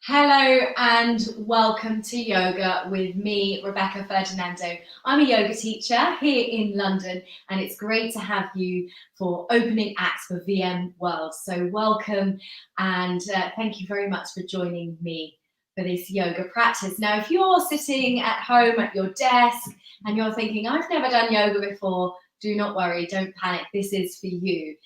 Hello and welcome to Yoga with me, Rebecca Ferdinando. I'm a yoga teacher here in London and it's great to have you for opening acts for VM World. So welcome and thank you very much for joining me for this yoga practice. Now, if you're sitting at home at your desk and you're thinking, I've never done yoga before, do not worry, don't panic, this is for you.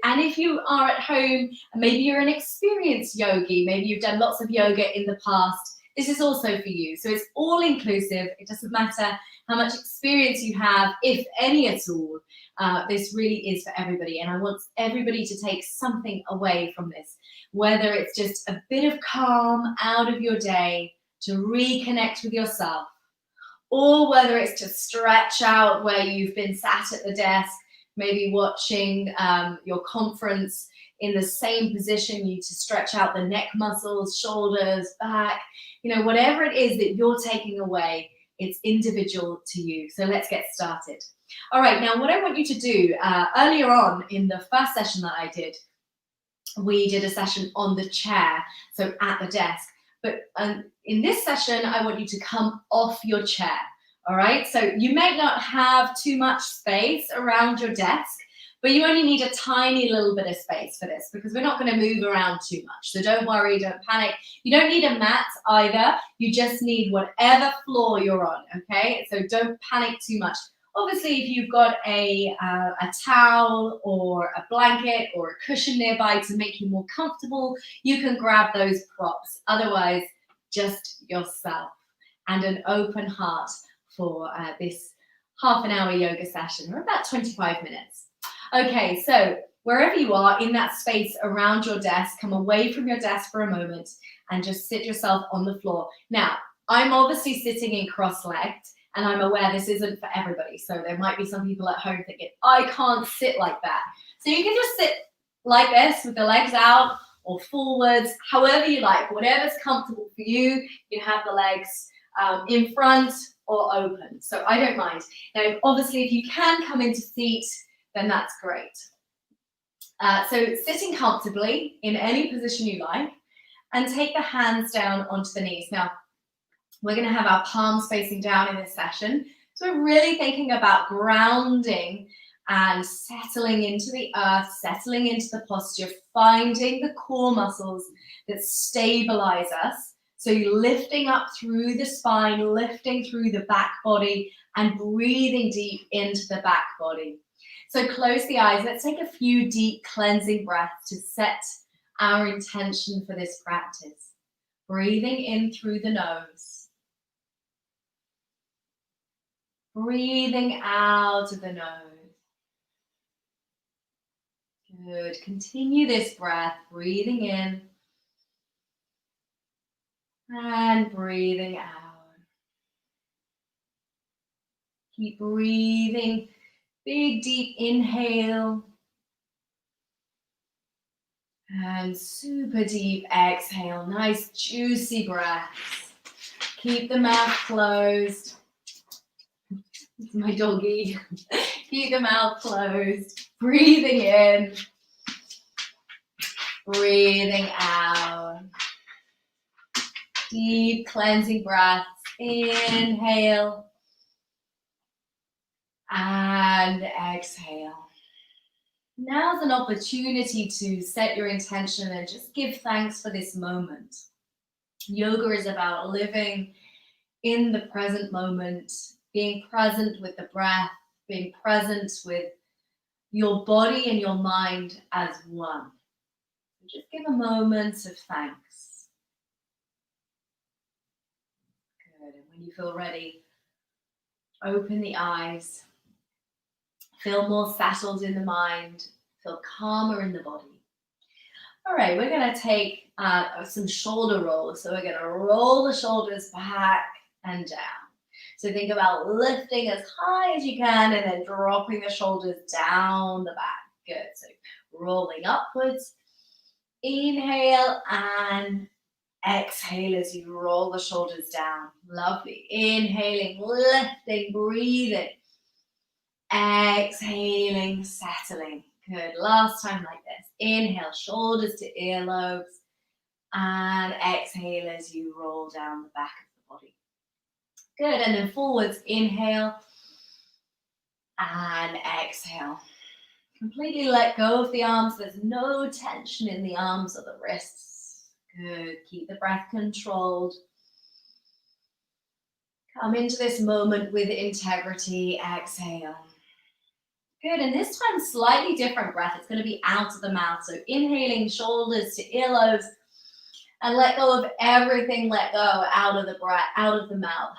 And if you are at home, maybe you're an experienced yogi, maybe you've done lots of yoga in the past, this is also for you. So it's all inclusive. It doesn't matter how much experience you have, if any at all. This really is for everybody. And I want everybody to take something away from this, whether it's just a bit of calm out of your day to reconnect with yourself, or whether it's to stretch out where you've been sat at the desk, maybe watching your conference in the same position, you to stretch out the neck muscles, shoulders, back, whatever it is that you're taking away, it's individual to you. So let's get started. All right, now what I want you to do, earlier on in the first session that I did, we did a session on the chair, so at the desk. But in this session, I want you to come off your chair. All right, so you may not have too much space around your desk, but you only need a tiny little bit of space for this because we're not going to move around too much. So don't worry, don't panic. You don't need a mat either. You just need whatever floor you're on, okay? So don't panic too much. Obviously, if you've got a towel or a blanket or a cushion nearby to make you more comfortable, you can grab those props. Otherwise, just yourself and an open heart for this half an hour yoga session, or about 25 minutes. Okay, so wherever you are in that space around your desk, come away from your desk for a moment and just sit yourself on the floor. Now, I'm obviously sitting in cross-legged, and I'm aware this isn't for everybody. So there might be some people at home thinking, I can't sit like that. So you can just sit like this with the legs out or forwards, however you like, whatever's comfortable for you. You have the legs in front or open. So I don't mind. Now, obviously, if you can come into seat, then that's great. So sitting comfortably in any position you like, and take the hands down onto the knees. Now, we're going to have our palms facing down in this session. So we're really thinking about grounding and settling into the earth, settling into the posture, finding the core muscles that stabilize us. So you're lifting up through the spine, lifting through the back body, and breathing deep into the back body. So close the eyes. Let's take a few deep cleansing breaths to set our intention for this practice. Breathing in through the nose. Breathing out of the nose. Good. Continue this breath, breathing in and breathing out. Keep breathing. Big, deep inhale. And super deep exhale. Nice, juicy breaths. Keep the mouth closed. It's my doggy. Keep the mouth closed. Breathing in. Breathing out. Deep cleansing breaths. Inhale. And exhale. Now's an opportunity to set your intention and just give thanks for this moment. Yoga is about living in the present moment, being present with the breath, being present with your body and your mind as one. So just give a moment of thanks. Good. And when you feel ready, open the eyes. Feel more settled in the mind. Feel calmer in the body. All right, we're going to take some shoulder rolls. So we're going to roll the shoulders back and down. So think about lifting as high as you can and then dropping the shoulders down the back. Good. So rolling upwards. Inhale and exhale as you roll the shoulders down. Lovely. Inhaling, lifting, breathing. Exhaling, settling. Good. Last time like this. Inhale, shoulders to earlobes. And exhale as you roll down the back of the body. Good, and then forwards, inhale and exhale. Completely let go of the arms. There's no tension in the arms or the wrists. Good, keep the breath controlled. Come into this moment with integrity, exhale. Good, and this time slightly different breath. It's going to be out of the mouth. So inhaling shoulders to earlobes and let go of everything, let go out of the breath, out of the mouth.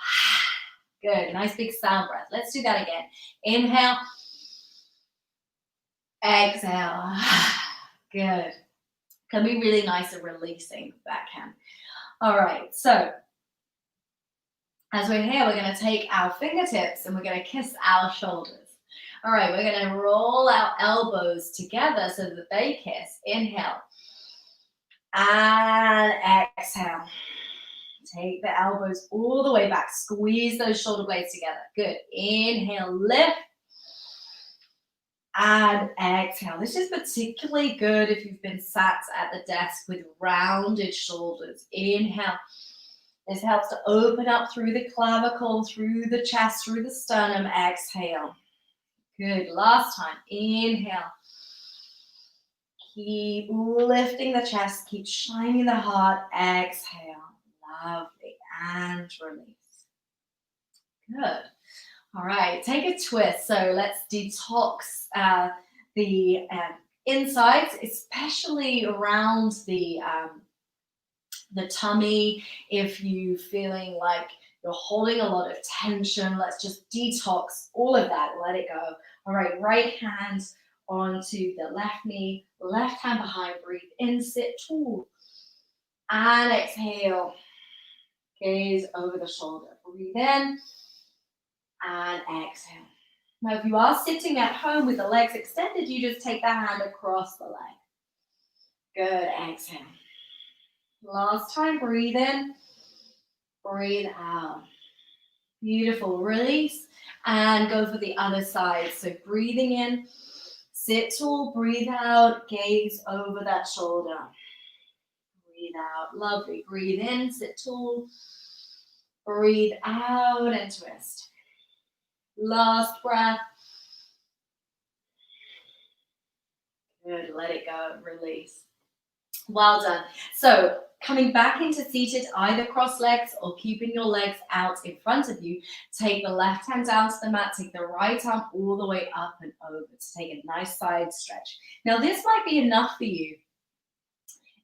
Good, nice big sound breath. Let's do that again. Inhale, exhale. Good. Can be really nice at releasing, that can. All right, so as we're here, we're going to take our fingertips and we're going to kiss our shoulders. All right, we're going to roll our elbows together so that they kiss. Inhale and exhale. Take the elbows all the way back. Squeeze those shoulder blades together. Good. Inhale, lift. And exhale. This is particularly good if you've been sat at the desk with rounded shoulders. Inhale. This helps to open up through the clavicle, through the chest, through the sternum. Exhale. Good. Last time. Inhale. Keep lifting the chest. Keep shining the heart. Exhale. Lovely. And release. Good. All right. Take a twist. So let's detox the insides, especially around the tummy. If you're feeling like you're holding a lot of tension, let's just detox all of that. Let it go. All right. Right hand onto the left knee, left hand behind. Breathe in, sit tall. And exhale. Gaze over the shoulder. Breathe in and exhale. Now, if you are sitting at home with the legs extended, you just take the hand across the leg. Good. Exhale. Last time. Breathe in. Breathe out. Beautiful. Release and go for the other side. So breathing in. Sit tall. Breathe out. Gaze over that shoulder. Breathe out. Lovely. Breathe in. Sit tall. Breathe out and twist. Last breath. Good. Let it go. Release. Well done. So coming back into seated, either cross legs or keeping your legs out in front of you. Take the left hand down to the mat. Take the right arm all the way up and over to take a nice side stretch. Now this might be enough for you.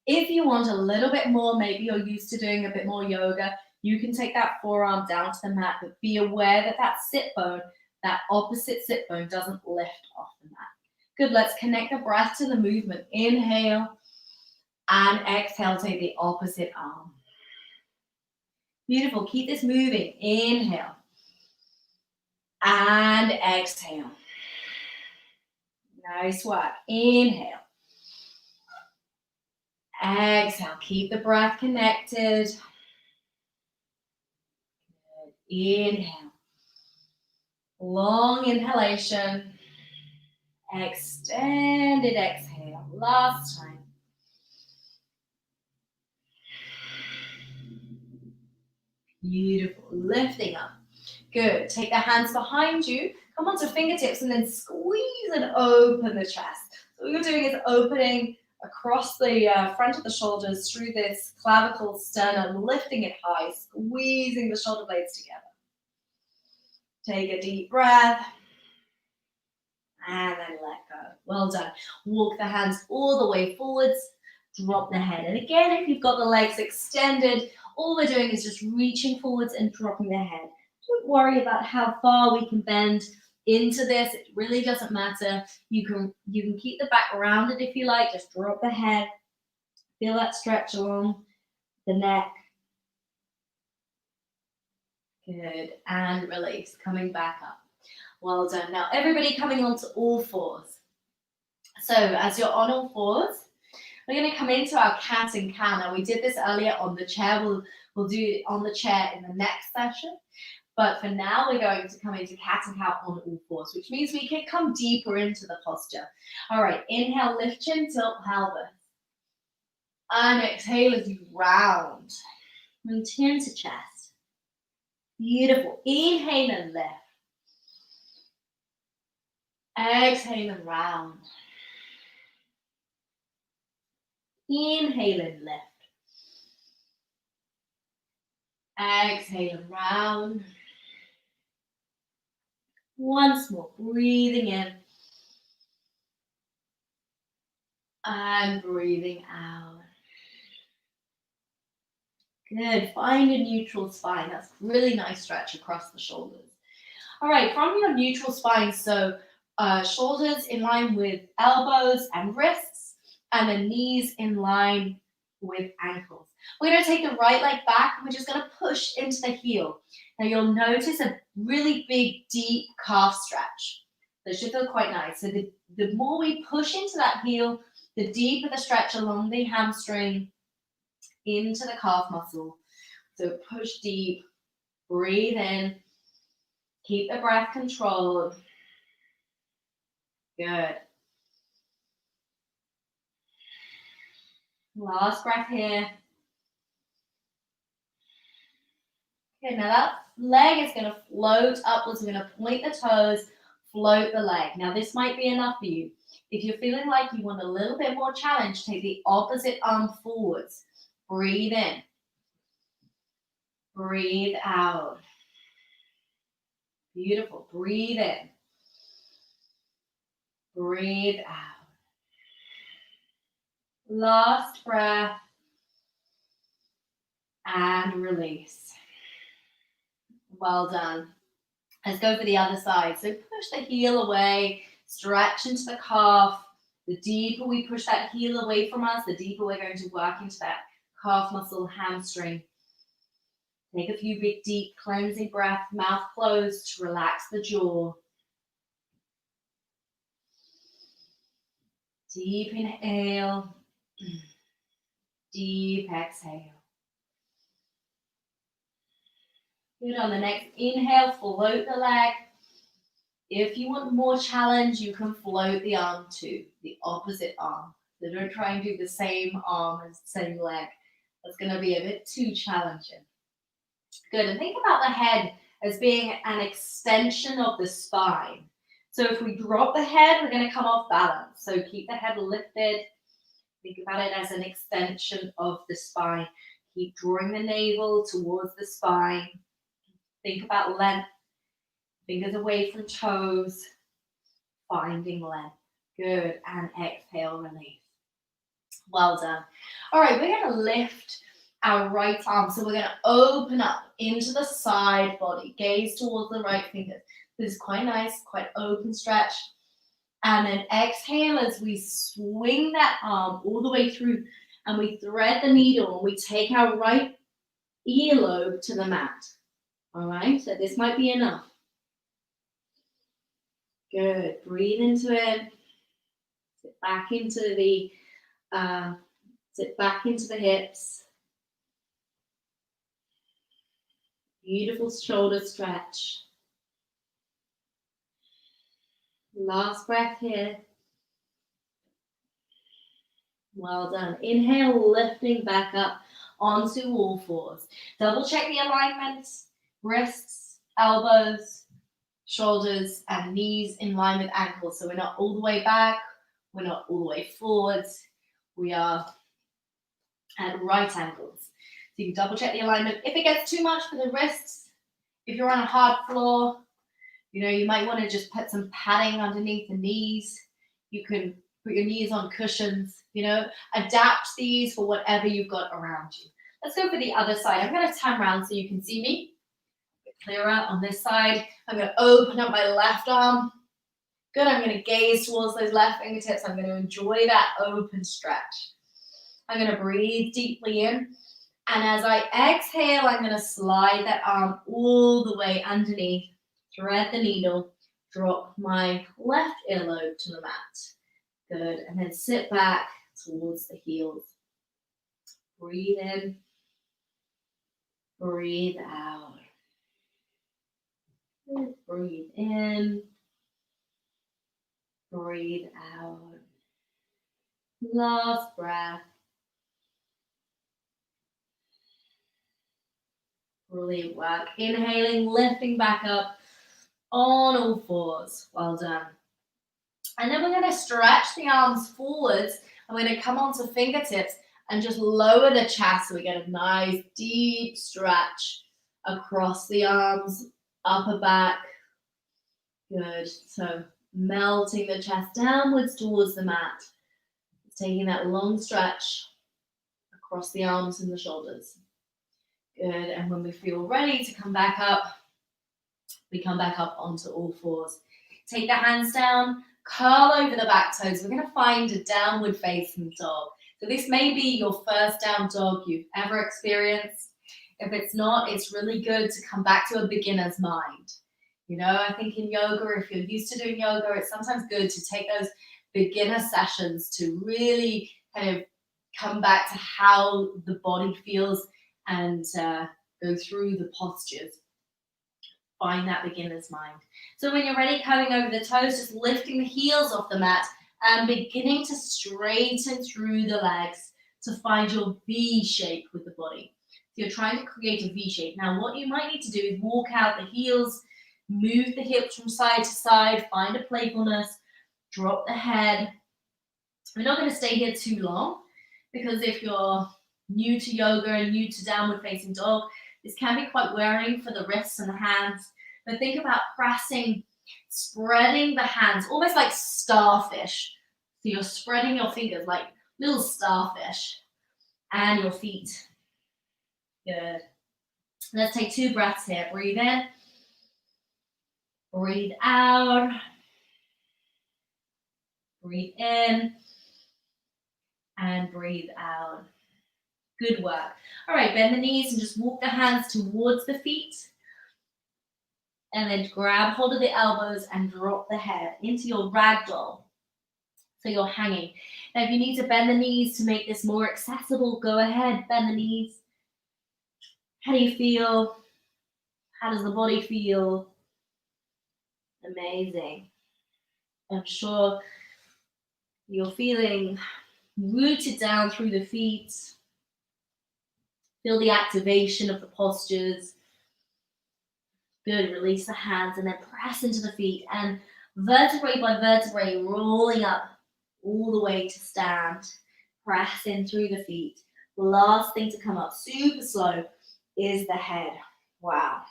If you want a little bit more, maybe you're used to doing a bit more yoga, you can take that forearm down to the mat, but be aware that that sit bone, that opposite sit bone doesn't lift off the mat. Good, let's connect the breath to the movement. Inhale and exhale, take the opposite arm. Beautiful, keep this moving. Inhale and exhale. Nice work. Inhale. Exhale, keep the breath connected. Good. Inhale. Long inhalation. Extended exhale. Last time. Beautiful. Lifting up. Good. Take the hands behind you. Come onto fingertips and then squeeze and open the chest. So what you're doing is opening across the front of the shoulders through this clavicle, sternum, lifting it high, squeezing the shoulder blades together. Take a deep breath and then let go. Well done. Walk the hands all the way forwards, drop the head. And again, if you've got the legs extended, all we're doing is just reaching forwards and dropping the head. Don't worry about how far we can bend into this. It really doesn't matter. You can keep the back rounded if you like. Just drop the head. Feel that stretch along the neck. Good. And release. Coming back up. Well done. Now everybody coming onto all fours. So as you're on all fours, we're going to come into our cat and cow. Now we did this earlier on the chair. We'll do it on the chair in the next session. But for now, we're going to come into cat and cow on all fours, which means we can come deeper into the posture. All right, inhale, lift chin, tilt pelvis. And exhale as you round. Return to chest. Beautiful. Inhale and lift. Exhale and round. Inhale and lift. Exhale and round. Once more, breathing in. And breathing out. Good. Find a neutral spine. That's a really nice stretch across the shoulders. All right, from your neutral spine, so shoulders in line with elbows and wrists, and the knees in line with ankles. We're going to take the right leg back, and we're just going to push into the heel. Now you'll notice a really big, deep calf stretch. That should feel quite nice. So the more we push into that heel, the deeper the stretch along the hamstring into the calf muscle. So push deep, breathe in, keep the breath controlled. Good. Last breath here. Okay, now that leg is going to float upwards. We're going to point the toes, float the leg. Now this might be enough for you. If you're feeling like you want a little bit more challenge, take the opposite arm forwards. Breathe in. Breathe out. Beautiful. Breathe in. Breathe out. Last breath. And release. Well done. Let's go for the other side. So push the heel away, stretch into the calf. The deeper we push that heel away from us, the deeper we're going to work into that calf muscle, hamstring. Take a few big, deep cleansing breaths, mouth closed to relax the jaw. Deep inhale, deep exhale. Good. On the next inhale, float the leg. If you want more challenge, you can float the arm too, the opposite arm. So don't try and do the same arm as the same leg. That's going to be a bit too challenging. Good. And think about the head as being an extension of the spine. So if we drop the head, we're going to come off balance. So keep the head lifted. Think about it as an extension of the spine. Keep drawing the navel towards the spine. Think about length. Fingers away from toes. Finding length. Good. And exhale, release. Well done. All right, we're going to lift our right arm. So we're going to open up into the side body. Gaze towards the right fingers. This is quite nice, quite open stretch. And then exhale as we swing that arm all the way through and we thread the needle and we take our right earlobe to the mat. All right, so this might be enough. Good. Breathe into it. Sit back into the hips. Beautiful shoulder stretch. Last breath here. Well done. Inhale, lifting back up onto all fours. Double check the alignment. Wrists, elbows, shoulders, and knees in line with ankles. So we're not all the way back. We're not all the way forwards. We are at right angles. So you can double check the alignment. If it gets too much for the wrists, if you're on a hard floor, you might want to just put some padding underneath the knees. You can put your knees on cushions, adapt these for whatever you've got around you. Let's go for the other side. I'm going to turn around so you can see me. Clearer on this side. I'm going to open up my left arm. Good. I'm going to gaze towards those left fingertips. I'm going to enjoy that open stretch. I'm going to breathe deeply in. And as I exhale, I'm going to slide that arm all the way underneath, thread the needle, drop my left earlobe to the mat. Good. And then sit back towards the heels. Breathe in. Breathe out. Breathe in. Breathe out. Last breath. Brilliant work. Inhaling, lifting back up on all fours. Well done. And then we're going to stretch the arms forwards. I'm going to come onto fingertips and just lower the chest so we get a nice deep stretch across the arms, upper back. Good. So melting the chest downwards towards the mat. Taking that long stretch across the arms and the shoulders. Good. And when we feel ready to come back up, we come back up onto all fours. Take the hands down, curl over the back toes. We're going to find a downward facing dog. So this may be your first down dog you've ever experienced. If it's not, it's really good to come back to a beginner's mind. You know, I think in yoga, if you're used to doing yoga, it's sometimes good to take those beginner sessions to really kind of come back to how the body feels and go through the postures. Find that beginner's mind. So when you're ready, coming over the toes, just lifting the heels off the mat and beginning to straighten through the legs to find your V shape with the body. So you're trying to create a V shape. Now what you might need to do is walk out the heels, move the hips from side to side, find a playfulness, drop the head. We're not going to stay here too long because if you're new to yoga and new to downward facing dog, this can be quite wearing for the wrists and the hands. But think about pressing, spreading the hands, almost like starfish. So you're spreading your fingers like little starfish and your feet. Good. Let's take 2 breaths here. Breathe in. Breathe out. Breathe in. And breathe out. Good work. All right, bend the knees and just walk the hands towards the feet. And then grab hold of the elbows and drop the head into your ragdoll. So you're hanging. Now, if you need to bend the knees to make this more accessible, go ahead, bend the knees. How do you feel? How does the body feel? Amazing. I'm sure you're feeling rooted down through the feet. Feel the activation of the postures. Good, release the hands and then press into the feet and vertebrae by vertebrae rolling up all the way to stand. Press in through the feet. The last thing to come up super slow is the head. Wow.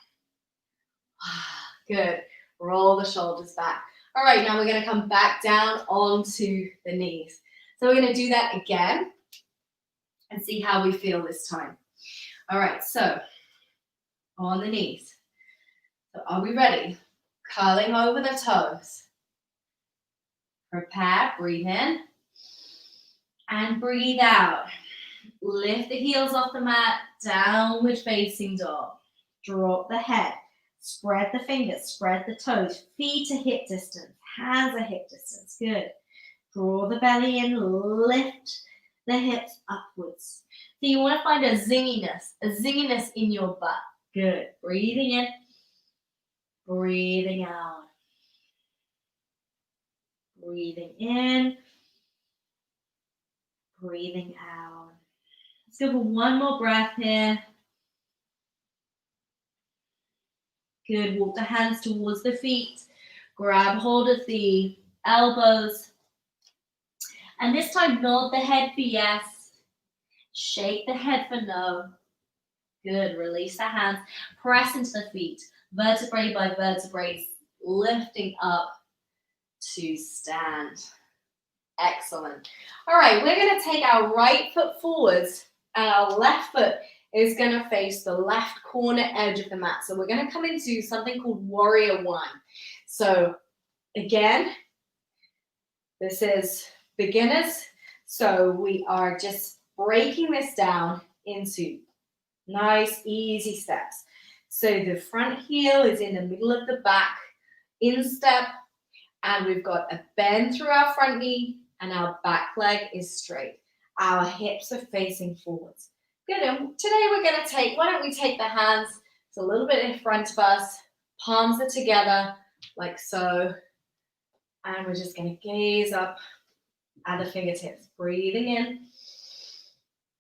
Good. Roll the shoulders back. All right, now we're going to come back down onto the knees. So we're going to do that again and see how we feel this time. All right, so on the knees. So are we ready? Curling over the toes. Prepare, breathe in and breathe out. Lift the heels off the mat, downward facing dog. Drop the head, spread the fingers, spread the toes, feet to hip distance, hands at hip distance. Good. Draw the belly in, lift the hips upwards. So you want to find a zinginess in your butt. Good. Breathing in, breathing out. Breathing in, breathing out. Let's go for one more breath here. Good. Walk the hands towards the feet. Grab hold of the elbows. And this time, nod the head for yes. Shake the head for no. Good. Release the hands. Press into the feet. Vertebrae by vertebrae, lifting up to stand. Excellent. All right, we're going to take our right foot forwards and our left foot is going to face the left corner edge of the mat. So we're going to come into something called Warrior One. So again, this is beginners. So we are just breaking this down into nice, easy steps. So the front heel is in the middle of the back, instep, and we've got a bend through our front knee and our back leg is straight. Our hips are facing forwards. Good, and today we're going to take, why don't we take the hands, it's a little bit in front of us, palms are together, like so, and we're just going to gaze up at the fingertips, breathing in,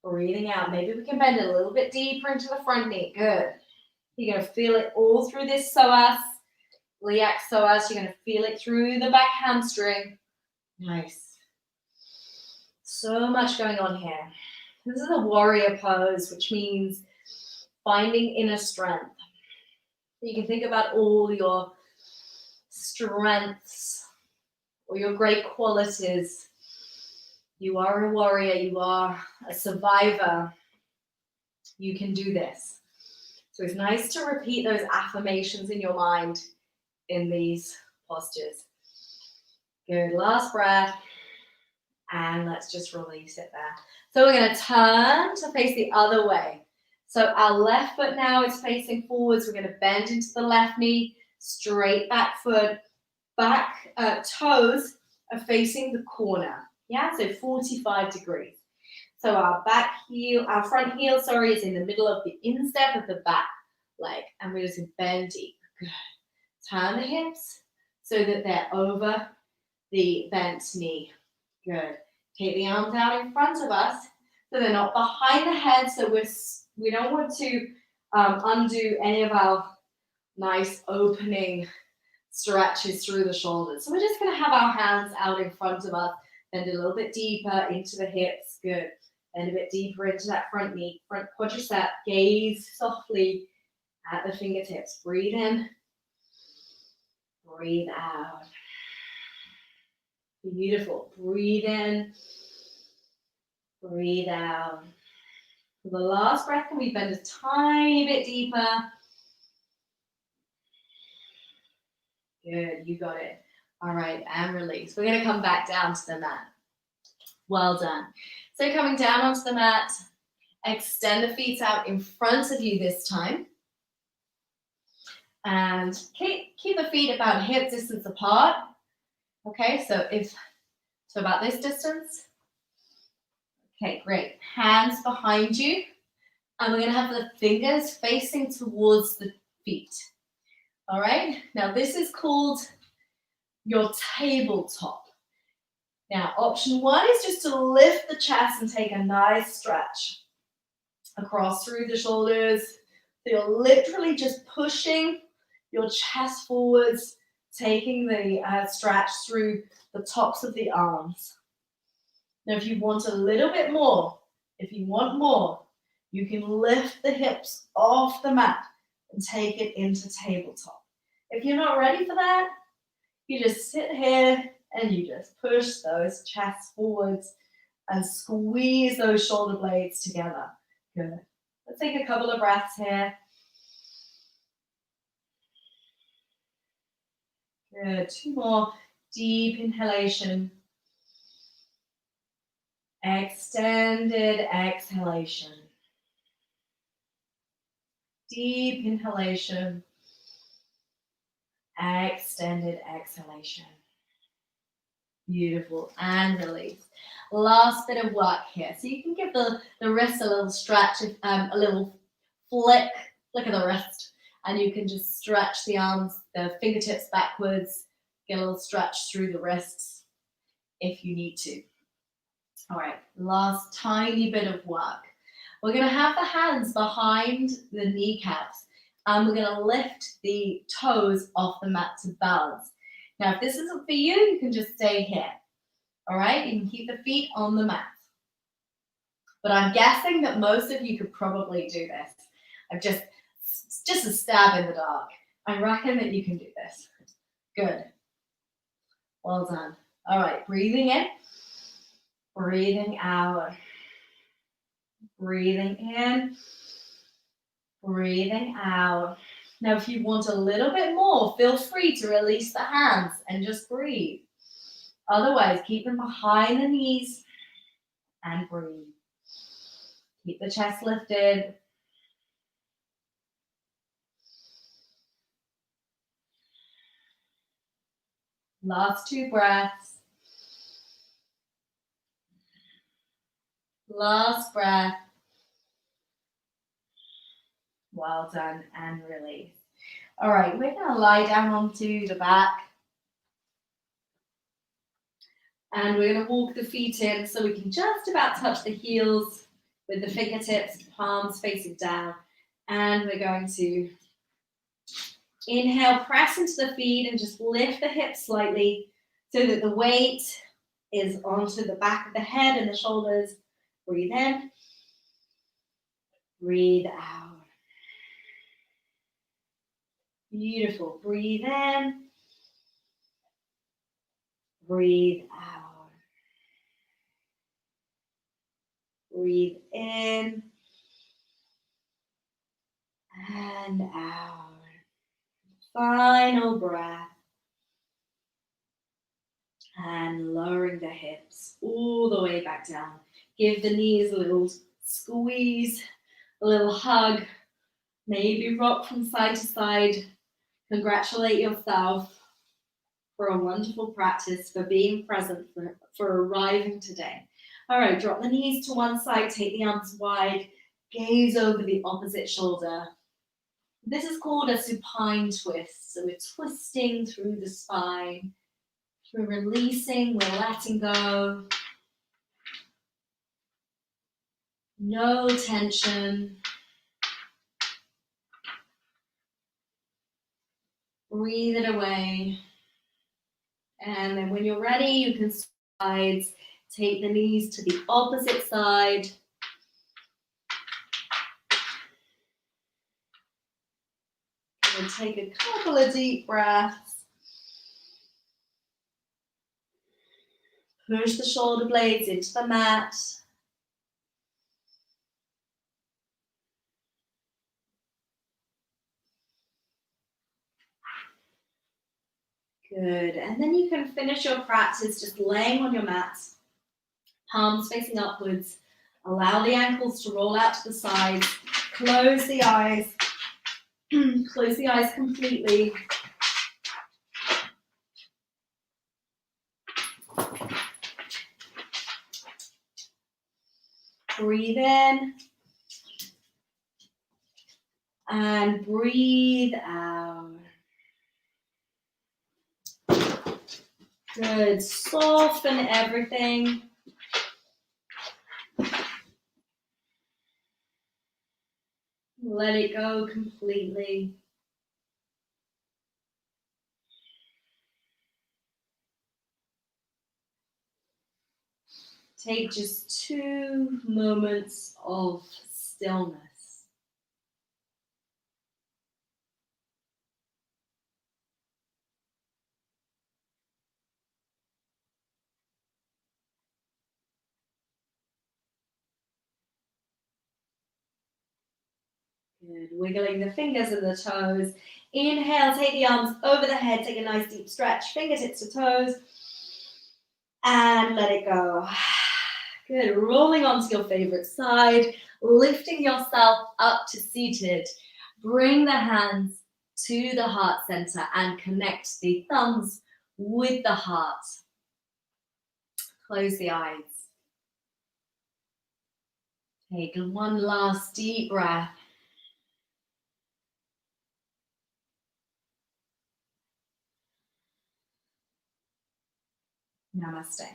breathing out. Maybe we can bend it a little bit deeper into the front knee, good. You're going to feel it all through this psoas, iliac psoas. You're going to feel it through the back hamstring. Nice. So much going on here. This is a warrior pose, which means finding inner strength. You can think about all your strengths or your great qualities. You are a warrior. You are a survivor. You can do this. So it's nice to repeat those affirmations in your mind in these postures. Good. Last breath. And let's just release it there. So we're going to turn to face the other way. So our left foot now is facing forwards. We're going to bend into the left knee, straight back foot, back toes are facing the corner. Yeah, so 45 degrees. So our front heel, is in the middle of the instep of the back leg. And we're just going to bend deep. Good. Turn the hips so that they're over the bent knee. Good. Take the arms out in front of us so they're not behind the head. So we don't want to undo any of our nice opening stretches through the shoulders. So we're just going to have our hands out in front of us, bend a little bit deeper into the hips. Good. Bend a bit deeper into that front knee, front quadricep. Gaze softly at the fingertips. Breathe in. Breathe out. Beautiful. Breathe in. Breathe out. For the last breath, can we bend a tiny bit deeper? Good, you got it. All right, and release. We're going to come back down to the mat. Well done. So coming down onto the mat, extend the feet out in front of you this time. And keep the feet about hip distance apart. Okay, so about this distance. Okay, great. Hands behind you. And we're going to have the fingers facing towards the feet. All right, now this is called your tabletop. Now, option one is just to lift the chest and take a nice stretch across through the shoulders. So you're literally just pushing your chest forwards, taking the stretch through the tops of the arms. Now, if you want a little bit more, you can lift the hips off the mat and take it into tabletop. If you're not ready for that, you just sit here and you just push those chests forwards and squeeze those shoulder blades together. Good. Let's take a couple of breaths here. Good. Two more. Deep inhalation. Extended exhalation. Deep inhalation. Extended exhalation. Beautiful. And release. Last bit of work here. So you can give the wrist a little stretch, a little flick of the wrist. And you can just stretch the arms, the fingertips backwards, get a little stretch through the wrists if you need to. All right, last tiny bit of work. We're going to have the hands behind the kneecaps and we're going to lift the toes off the mat to balance. Now, if this isn't for you, you can just stay here. All right, you can keep the feet on the mat. But I'm guessing that most of you could probably do this. I've just a stab in the dark. I reckon that you can do this. Good. Well done. All right, breathing in, breathing out, breathing in, breathing out. Now, if you want a little bit more, feel free to release the hands and just breathe. Otherwise, keep them behind the knees and breathe. Keep the chest lifted. Last two breaths. Last breath. Well done, and release. All right, we're going to lie down onto the back. And we're going to walk the feet in so we can just about touch the heels with the fingertips, palms facing down. And we're going to Inhale, press into the feet and just lift the hips slightly so that the weight is onto the back of the head and the shoulders. Breathe in. Breathe out. Beautiful. Breathe in. Breathe out. Breathe in and out. Final breath. And lowering the hips all the way back down. Give the knees a little squeeze, a little hug. Maybe rock from side to side. Congratulate yourself for a wonderful practice, for being present, for arriving today. All right, drop the knees to one side, take the arms wide, gaze over the opposite shoulder. This is called a supine twist. So we're twisting through the spine. We're releasing, we're letting go. No tension. Breathe it away. And then when you're ready, you can sides. Take the knees to the opposite side. And take a couple of deep breaths. Push the shoulder blades into the mat. Good. And then you can finish your practice just laying on your mat, palms facing upwards. Allow the ankles to roll out to the sides. Close the eyes. Close the eyes completely. Breathe in. And breathe out. Good. Soften everything. Let it go completely. Take just 2 moments of stillness. Good. Wiggling the fingers and the toes. Inhale, take the arms over the head. Take a nice deep stretch. Fingertips to toes. And let it go. Good. Rolling onto your favorite side. Lifting yourself up to seated. Bring the hands to the heart center and connect the thumbs with the heart. Close the eyes. Take one last deep breath. Namaste.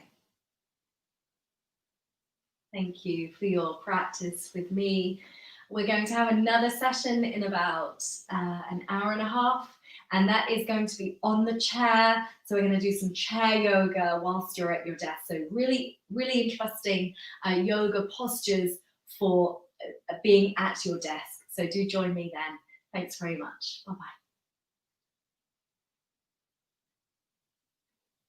Thank you for your practice with me. We're going to have another session in about an hour and a half, and that is going to be on the chair. So we're going to do some chair yoga whilst you're at your desk. So really, really interesting yoga postures for being at your desk. So do join me then. Thanks very much. Bye-bye.